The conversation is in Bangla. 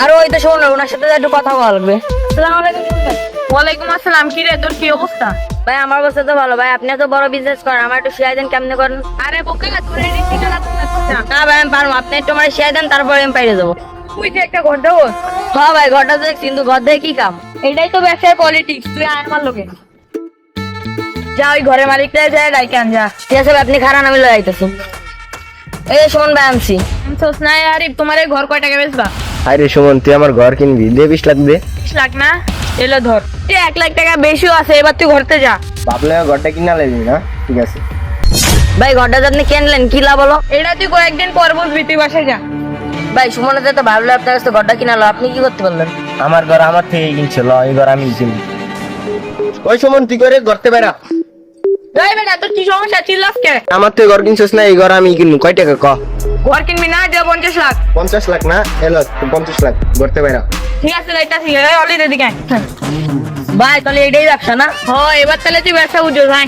আর ওই তো শোন, ওনার সাথে একটু কথা বলবে। আসসালামু আলাইকুম। ওয়ালাইকুম আসসালাম। কি রে, তোর কি অবস্থা? ভাই আমার অবস্থা তো ভালো। ভাই আপনি তো বড় বিজনেস করেন, আমার একটু শেয়ার দেন। কেমনে করেন? আরে বোকা, তোর এই ঠিকানা তো না। না ভাই আমি পারবো, আপনি একটু আমার শেয়ার দেন, তারপরে আমি পাইরে যাবো। তুই যে একটা ঘন্টা বস। হ্যাঁ ভাই ঘরটা দেখ, কিন্তু ঘর দেখে কি কাম? এটাই তো ব্যবসার পলিটিক্স। তুই আয় আমার লোকে। যা ওই ঘরের মালিকটা যায় ডাইকে আন যা। ঠিক আছে ভাই, আপনি খারান, আমি লয়ে আইতেছি। এই যে সুমন ভাই আনছি। সোস না আরিফ, তোমার এই ঘর কয় টাকা বেচবা? আরে সুমন, তুই আমার ঘর কিনবি, দে 20 লাখ দে। 20 লাখ না, এলো ধর। 1 লাখ টাকা বেশিও আছে, এবার তুই ঘরতে যা। ভাবলে ঘরটা কিনা লাগবি না? ঠিক আছে। ভাই ঘরটা যে আপনি কিনলেন কি লাভ হলো? এটা তুই কয়েকদিন পর বুঝবি, তুই বাসায় যা। ভাই সুমনের তো ভাবলো আপনার কাছে ঘরটা কিনালো, আপনি কি করতে পারলেন? আমার ঘর আমার থেকে কিনছিল, এই ঘর আমি কিনবি। ওই সুমন, তুই করে ঘরতে বেড়া। যাই বেটা, তোর কি সমস্যা? চিল্লাস কে? আমার থেকে ঘর কিনছিস না, এই ঘর আমি কিনবো। কয় টাকা ক? ঘর কিনবি না, যা 50 লাখ। 50 লাখ না, এলো 50 লাখ ঘরতে বেড়া। ঠিক আছে, লাইটটা ঠিক আছে, অলি দিকে। ভাই তাহলে এটাই ব্যবসা না? হ, এবার তাহলে তুই ব্যবসা বুঝো, ভাই।